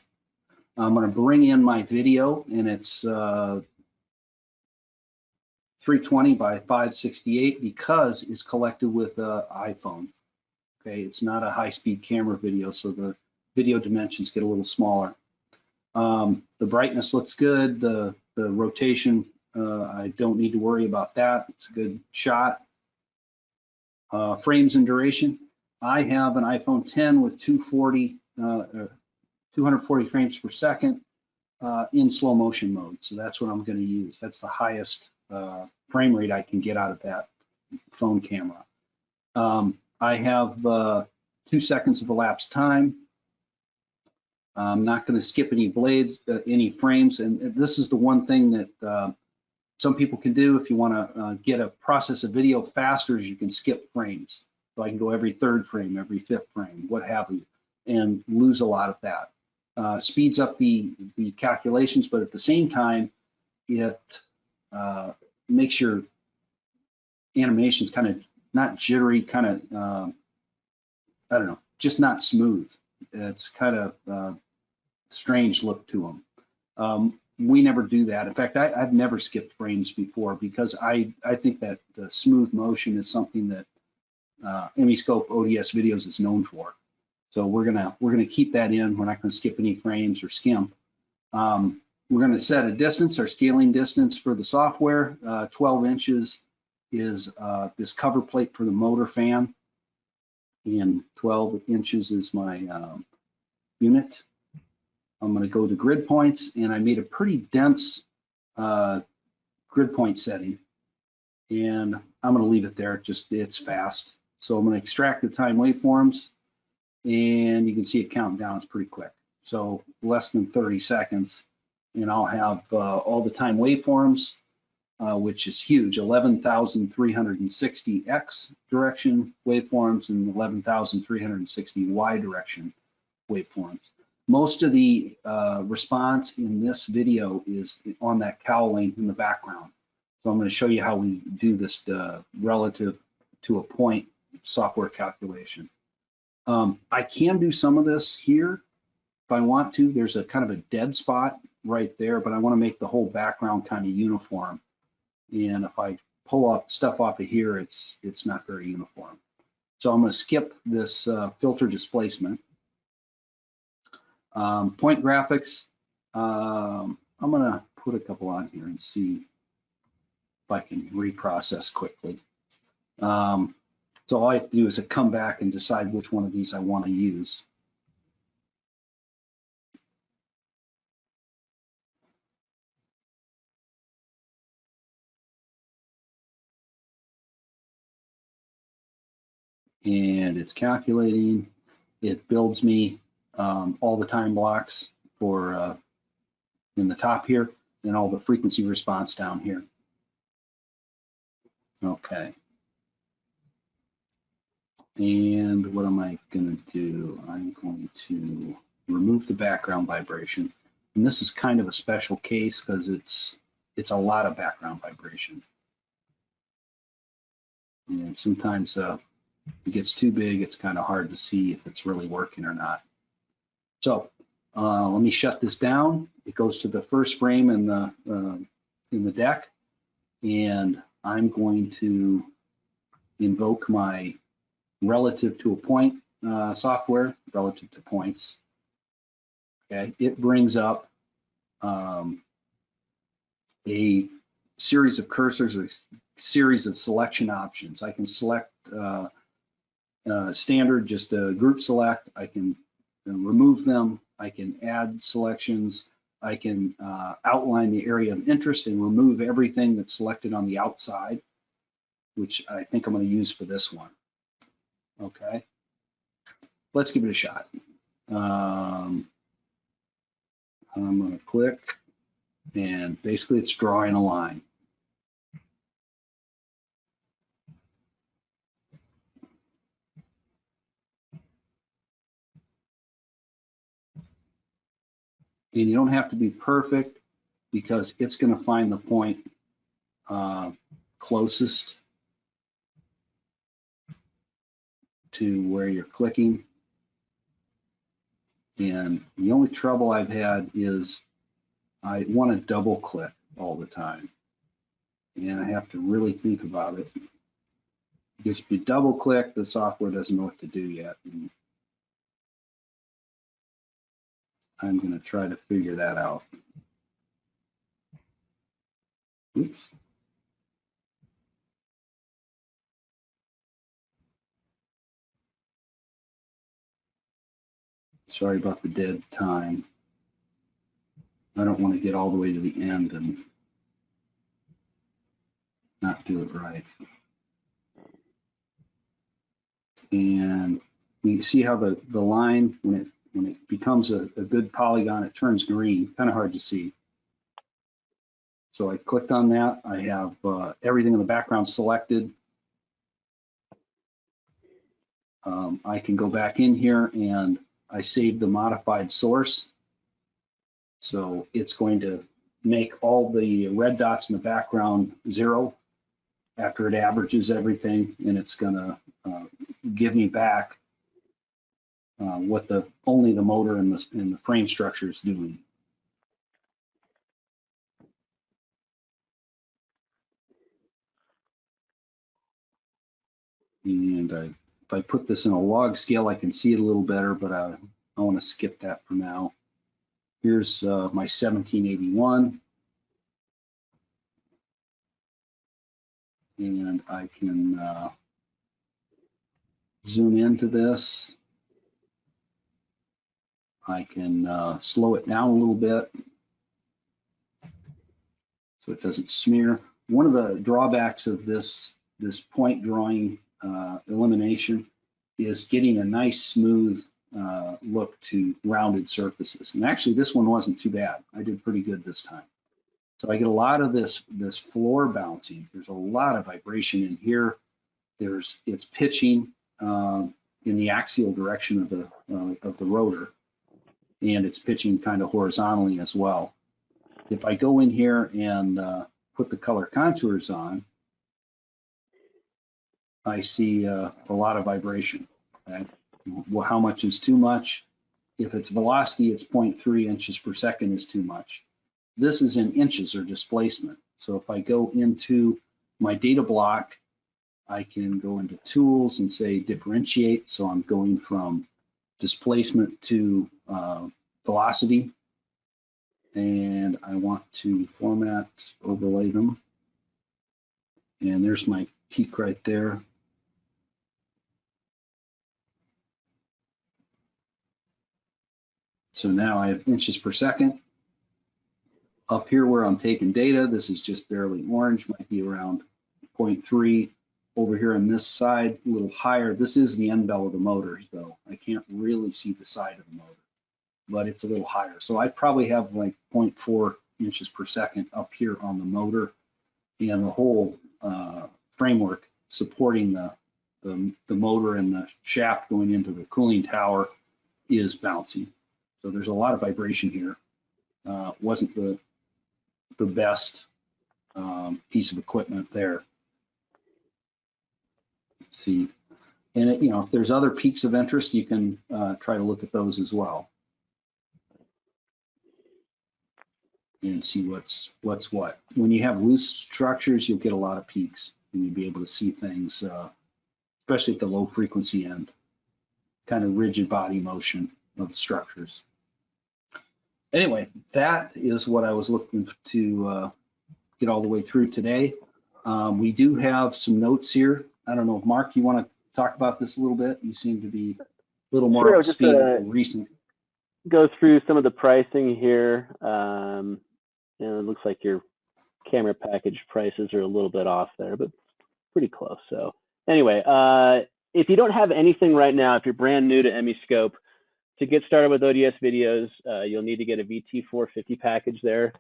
I'm going to bring in my video, and it's 320 by 568 because it's collected with an iPhone. Okay, it's not a high-speed camera video, so the video dimensions get a little smaller. The brightness looks good. The rotation, I don't need to worry about that. It's a good shot. Frames and duration. I have an iPhone 10 with 240 frames per second in slow motion mode. So that's what I'm going to use. That's the highest frame rate I can get out of that phone camera. I have 2 seconds of elapsed time. I'm not going to skip any blades, any frames. And this is the one thing that some people can do if you want to process a video faster, is you can skip frames. So I can go every 3rd frame, every 5th frame, what have you, and lose a lot of that. Speeds up the calculations, but at the same time, it makes your animations kind of not jittery, kind of, I don't know, just not smooth. It's kind of strange look to them. We never do that. In fact, I've never skipped frames before because I think that the smooth motion is something that MEscope ODS videos is known for. So we're gonna keep that in. We're not gonna skip any frames or skimp. We're gonna set a distance, our scaling distance for the software. 12 inches is this cover plate for the motor fan, and 12 inches is my unit. I'm gonna go to grid points, and I made a pretty dense grid point setting, and I'm gonna leave it there. It's fast. So I'm gonna extract the time waveforms, and you can see it counting down. It's pretty quick. So less than 30 seconds, and I'll have all the time waveforms, which is huge, 11,360 X direction waveforms and 11,360 Y direction waveforms. Most of the response in this video is on that cowling in the background. So I'm going to show you how we do this relative to a point software calculation. I can do some of this here if I want to. There's a kind of a dead spot right there, but I want to make the whole background kind of uniform. And if I pull up stuff off of here, it's not very uniform. So I'm going to skip this filter displacement. Point graphics, I'm going to put a couple on here and see if I can reprocess quickly. So all I have to do is come back and decide which one of these I want to use. And it's calculating. It builds me all the time blocks for in the top here, and all the frequency response down here. Okay. And what am I going to do? I'm going to remove the background vibration. And this is kind of a special case because it's a lot of background vibration. And sometimes if it gets too big, it's kind of hard to see if it's really working or not. So let me shut this down. It goes to the first frame in the deck, and I'm going to invoke my relative to a point software, relative to points. Okay, it brings up a series of cursors, or series of selection options. I can select standard, just a group select. I can remove them. I can add selections. I can outline the area of interest and remove everything that's selected on the outside, which I think I'm going to use for this one. Okay, let's give it a shot. I'm going to click, and basically it's drawing a line. And you don't have to be perfect because it's going to find the point closest to where you're clicking. And the only trouble I've had is I want to double click all the time. And I have to really think about it. Because if you double click, the software doesn't know what to do yet. And I'm going to try to figure that out. Oops. Sorry about the dead time. I don't want to get all the way to the end and not do it right. And you can see how the line, when it becomes a good polygon, it turns green. Kind of hard to see. So I clicked on that. I have everything in the background selected. I can go back in here and I saved the modified source. So it's going to make all the red dots in the background 0 after it averages everything, and it's going to give me back what only the motor and the frame structure is doing. And if I put this in a log scale, I can see it a little better, but I want to skip that for now. Here's my 1781. And I can zoom into this. I can slow it down a little bit so it doesn't smear. One of the drawbacks of this point drawing elimination is getting a nice smooth look to rounded surfaces. And actually this one wasn't too bad. I did pretty good this time. So I get a lot of this floor bouncing. There's a lot of vibration in here. It's pitching in the axial direction of the rotor, and it's pitching kind of horizontally as well. If I go in here and put the color contours on, I see a lot of vibration. Okay? Well, how much is too much? If it's velocity, it's 0.3 inches per second is too much. This is in inches or displacement. So if I go into my data block, I can go into tools and say differentiate. So I'm going from displacement to velocity. And I want to format, overlay them. And there's my peak right there. So now I have inches per second. Up here where I'm taking data, this is just barely orange, might be around 0.3. Over here on this side, a little higher. This is the end bell of the motor, though. I can't really see the side of the motor, but it's a little higher. So I probably have like 0.4 inches per second up here on the motor, and the whole framework supporting the motor and the shaft going into the cooling tower is bouncing. So there's a lot of vibration here. Wasn't the best piece of equipment there. Let's see, and if there's other peaks of interest, you can try to look at those as well and see what's what. When you have loose structures, you'll get a lot of peaks, and you'll be able to see things, especially at the low frequency end, kind of rigid body motion of structures. Anyway, that is what I was looking to get all the way through today. We do have some notes here. I don't know if Mark, you want to talk about this a little bit? You seem to be a little more Sure, up to speed with the recent. Go through some of the pricing here. It looks like your camera package prices are a little bit off there, but pretty close. So anyway, if you don't have anything right now, if you're brand new to MEscope, to get started with ODS videos, you'll need to get a VT450 package there,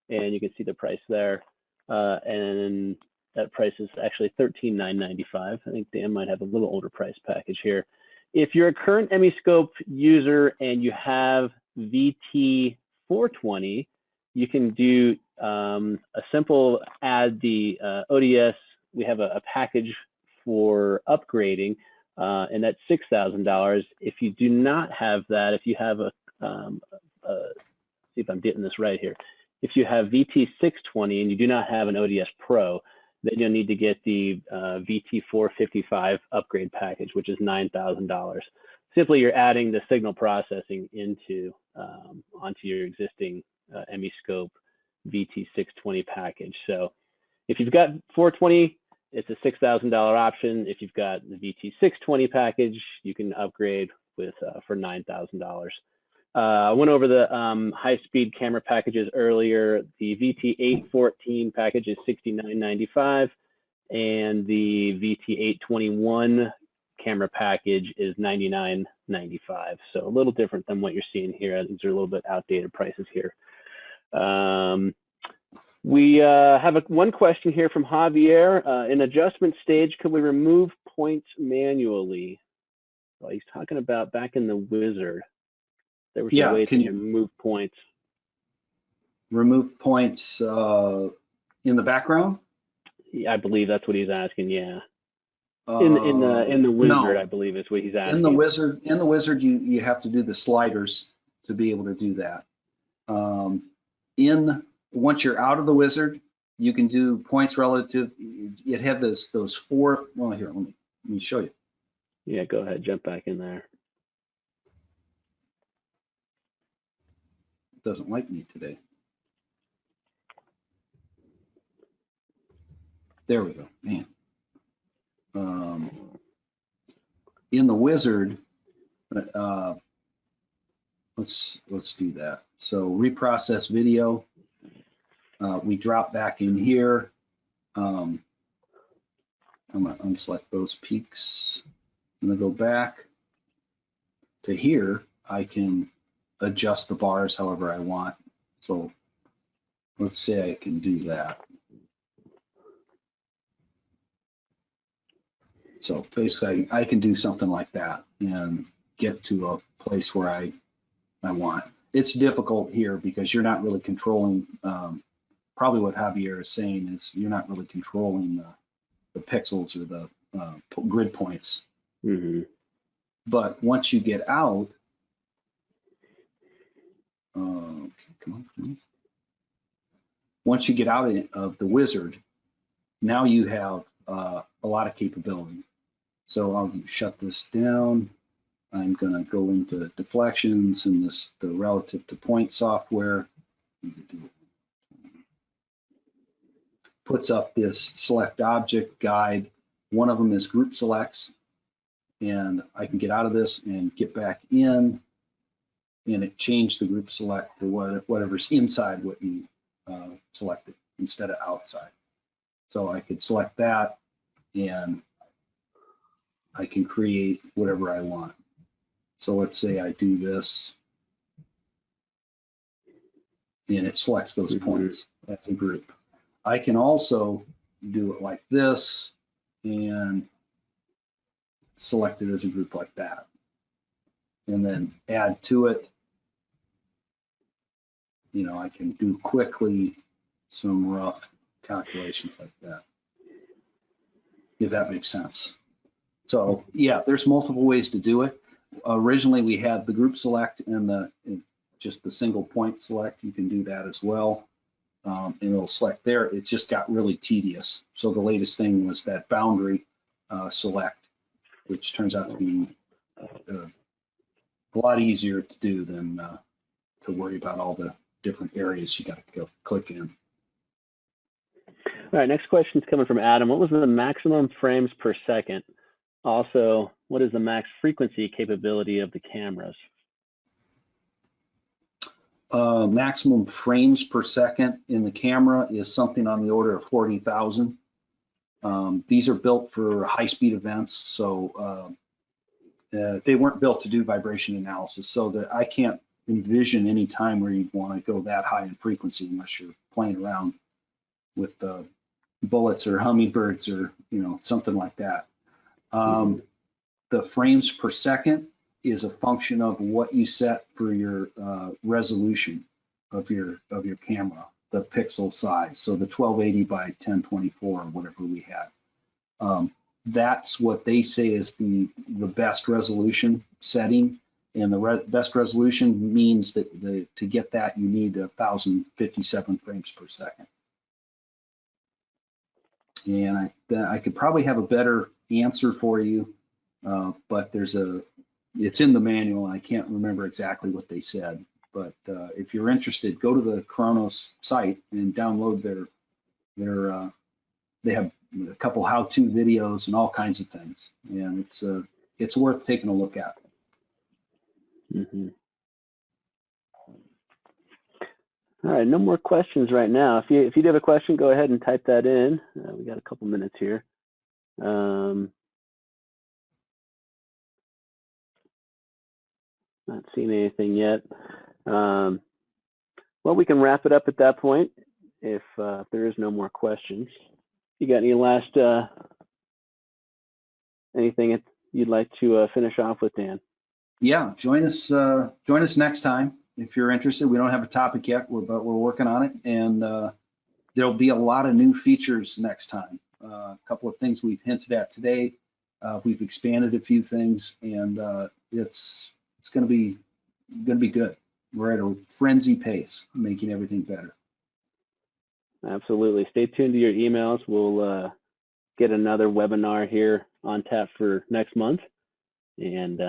and you can see the price there. And that price is actually $13,995. I think Dan might have a little older price package here. If you're a current MEscope user and you have VT420, you can do a simple add the ODS. We have a package for upgrading, and that's $6,000. If you do not have that, if you have see if I'm getting this right here. If you have VT620 and you do not have an ODS Pro, then you'll need to get the VT455 upgrade package, which is $9,000. Simply, you're adding the signal processing into onto your existing MEscope VT620 package. So if you've got 420, it's a $6,000 option. If you've got the VT620 package, you can upgrade with for $9,000. I went over the high-speed camera packages earlier. The VT814 package is $69.95, and the VT821 camera package is $99.95. So a little different than what you're seeing here. These are a little bit outdated prices here. We have one question here from Javier. In adjustment stage, could we remove points manually? Well, he's talking about back in the wizard. There was a way to remove points. Remove points in the background? Yeah, I believe that's what he's asking. Yeah. In the wizard, no. I believe is what he's asking. In the wizard, you have to do the sliders to be able to do that. Once you're out of the wizard, you can do points relative. It had those four. Well, here, let me show you. Yeah, go ahead, jump back in there. It doesn't like me today. There we go, man. In the wizard, let's do that. So reprocess video. We drop back in here. I'm gonna unselect those peaks. I'm gonna go back to here. I can adjust the bars however I want. So let's say I can do that. So basically I can do something like that and get to a place where I want. It's difficult here because you're not really controlling, probably what Javier is saying is you're not really controlling the pixels or the grid points. Mm-hmm. But once you get out, come on. Once you get out of the wizard, now you have a lot of capability. So I'll shut this down. I'm going to go into deflections and the relative to point software. Puts up this select object guide. One of them is group selects, and I can get out of this and get back in, and it changed the group select to whatever's inside what you selected instead of outside. So I could select that, and I can create whatever I want. So let's say I do this, and it selects those points as a group. I can also do it like this and select it as a group like that, and then add to it. You know, I can do quickly some rough calculations like that, if that makes sense. So yeah, there's multiple ways to do it. Originally we had the group select and just the single point select. You can do that as well, and it'll select there. It just got really tedious. So the latest thing was that boundary select, which turns out to be a lot easier to do than to worry about all the different areas you got to go click in. All right, next question is coming from Adam. What was the maximum frames per second Also, what is the max frequency capability of the cameras? Maximum frames per second in the camera is something on the order of 40,000. These are built for high-speed events, so they weren't built to do vibration analysis, so that I can't envision any time where you'd want to go that high in frequency unless you're playing around with bullets or hummingbirds or something like that. The frames per second is a function of what you set for your resolution of your camera, the pixel size. So the 1280 by 1024 or whatever we had. That's what they say is the best resolution setting, and the best resolution means that to get that you need 1057 frames per second. And I could probably have a better answer for you, but it's in the manual. I can't remember exactly what they said, but if you're interested, go to the Chronos site and download their they have a couple how-to videos and all kinds of things, and it's worth taking a look at. Mm-hmm. All right, no more questions right now. If you do have a question, go ahead and type that in. We got a couple minutes here. Not seeing anything yet. Well, we can wrap it up at that point if there is no more questions. You got any last anything you'd like to finish off with, Dan? Yeah, join us next time if you're interested. We don't have a topic yet, but we're working on it, and there'll be a lot of new features next time. A couple of things we've hinted at today. We've expanded a few things, and it's going to be good. We're at a frenzy pace, making everything better. Absolutely. Stay tuned to your emails. We'll get another webinar here on tap for next month, and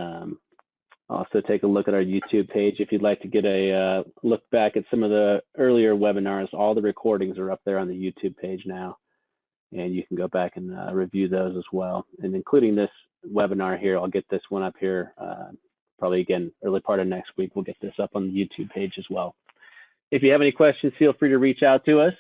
also take a look at our YouTube page. If you'd like to get a look back at some of the earlier webinars, all the recordings are up there on the YouTube page now, and you can go back and review those as well. And including this webinar here, I'll get this one up here probably again early part of next week. We'll get this up on the YouTube page as well. If you have any questions, feel free to reach out to us.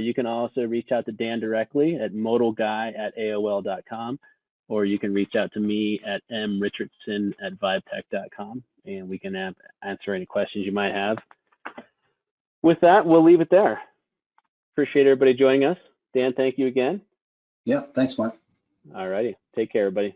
You can also reach out to Dan directly at modalguy@aol.com, or you can reach out to me at mrichardson@vivetech.com, and we can answer any questions you might have. With that, we'll leave it there. Appreciate everybody joining us. Dan, thank you again. Yeah, thanks, Mark. All righty. Take care, everybody.